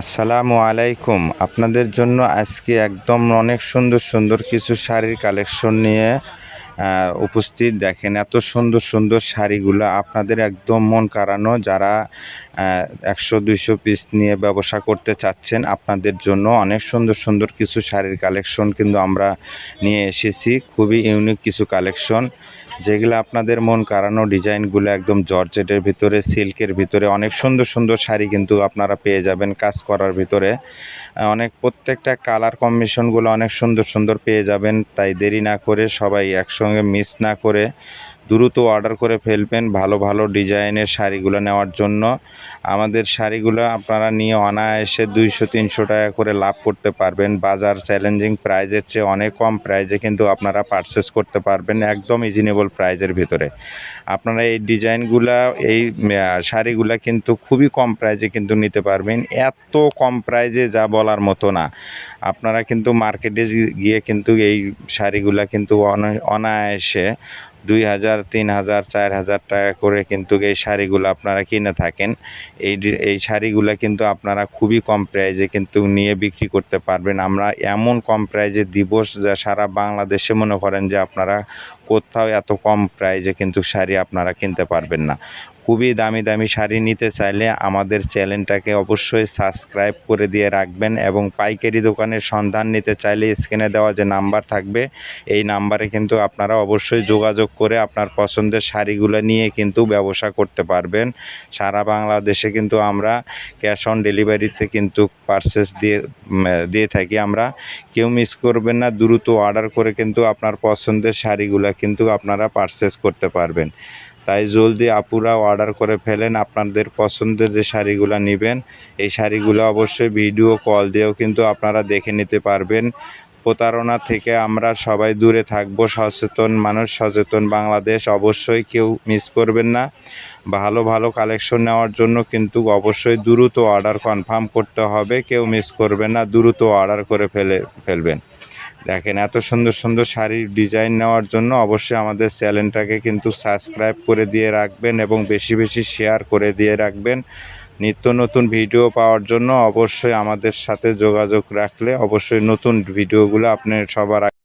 আসসালামু আলাইকুম। আপনাদের জন্য আজকে একদম অনেক সুন্দর সুন্দর কিছু শাড়ির কালেকশন নিয়ে উপস্থিত। দেখেন এত সুন্দর সুন্দর শাড়িগুলো আপনাদের একদম মন কাড়ানো। যারা 100-200 পিস নিয়ে ব্যবসা করতে চাচ্ছেন, আপনাদের জন্য অনেক সুন্দর সুন্দর কিছু শাড়ির কালেকশন কিন্তু আমরা নিয়ে এসেছি। খুবই ইউনিক কিছু কালেকশন, যেগুলো আপনাদের মন কাড়ানো। ডিজাইনগুলো একদম জর্জেটের ভিতরে, সিল্কের ভিতরে অনেক সুন্দর সুন্দর শাড়ি কিন্তু আপনারা পেয়ে যাবেন কাজ করার ভিতরে। অনেক প্রত্যেকটা কালার কম্বিনেশনগুলো অনেক সুন্দর সুন্দর পেয়ে যাবেন। তাই দেরি না করে সবাই একসঙ্গে মিস না করে দ্রুত অর্ডার করে ফেলবেন ভালো ভালো ডিজাইনের শাড়িগুলো নেওয়ার জন্য। আমাদের শাড়িগুলো আপনারা নিয়ে অনায়াসে 200-300 টাকা করে লাভ করতে পারবেন। বাজার চ্যালেঞ্জিং প্রাইজের চেয়ে অনেক কম প্রাইজে কিন্তু আপনারা পারচেস করতে পারবেন, একদম রিজনেবল প্রাইজের ভিতরে। আপনারা এই ডিজাইনগুলা, এই শাড়িগুলা কিন্তু খুবই কম প্রাইজে কিন্তু নিতে পারবেন। এত কম প্রাইজে যা বলার মতো না। আপনারা কিন্তু মার্কেটে গিয়ে কিন্তু এই শাড়িগুলা কিন্তু অনায়াসে 2000, 3000, 4000 টাকা করে কিন্তু এই শাড়িগুলো আপনারা কিনে থাকেন। এই শাড়িগুলো কিন্তু আপনারা খুবই কম প্রাইজে কিন্তু নিয়ে বিক্রি করতে পারবেন। আমরা এমন কম প্রাইজে দিব যা সারা বাংলাদেশে মনে করেন যে আপনারা কোথাও এত কম প্রাইজে কিন্তু শাড়ি আপনারা কিনতে পারবেন না। খুবই দামি দামি শাড়ি নিতে চাইলে আমাদের চ্যানেলটাকে অবশ্যই সাবস্ক্রাইব করে দিয়ে রাখবেন, এবং পাইকারি দোকানের সন্ধান নিতে চাইলে স্ক্রিনে দেওয়া যে নাম্বার থাকবে এই নাম্বারে কিন্তু আপনারা অবশ্যই যোগাযোগ করে আপনার পছন্দের শাড়িগুলো নিয়ে কিন্তু ব্যবসা করতে পারবেন। সারা বাংলাদেশে কিন্তু আমরা ক্যাশ অন ডেলিভারিতে কিন্তু পারচেস দিয়ে থাকি আমরা। কেউ মিস করবেন না, দ্রুত অর্ডার করে কিন্তু আপনার পছন্দের শাড়িগুলো কিন্তু আপনারা পারচেস করতে পারবেন। তাই জলদি আপুরা অর্ডার করে ফেলেন আপনাদের পছন্দের যে শাড়িগুলো নেবেন। এই শাড়িগুলো অবশ্যই ভিডিও কল দিয়েও কিন্তু আপনারা দেখে নিতে পারবেন। প্রতারণা থেকে আমরা সবাই দূরে থাকব। সচেতন মানুষ, সচেতন বাংলাদেশ। অবশ্যই কেউ মিস করবেন না। ভালো ভালো কালেকশন নেওয়ার জন্য কিন্তু অবশ্যই দ্রুত অর্ডার কনফার্ম করতে হবে। কেউ মিস করবেন না, দ্রুত অর্ডার করে ফেলবেন। দেখেন এত সুন্দর সুন্দর শাড়ির ডিজাইন নেওয়ার জন্য অবশ্যই আমাদের চ্যানেলটাকে কিন্তু সাবস্ক্রাইব করে দিয়ে রাখবেন, এবং বেশি বেশি শেয়ার করে দিয়ে রাখবেন। নিত্য নতুন ভিডিও পাওয়ার জন্য অবশ্যই আমাদের সাথে যোগাযোগ রাখলে অবশ্যই নতুন ভিডিওগুলো আপনি সবার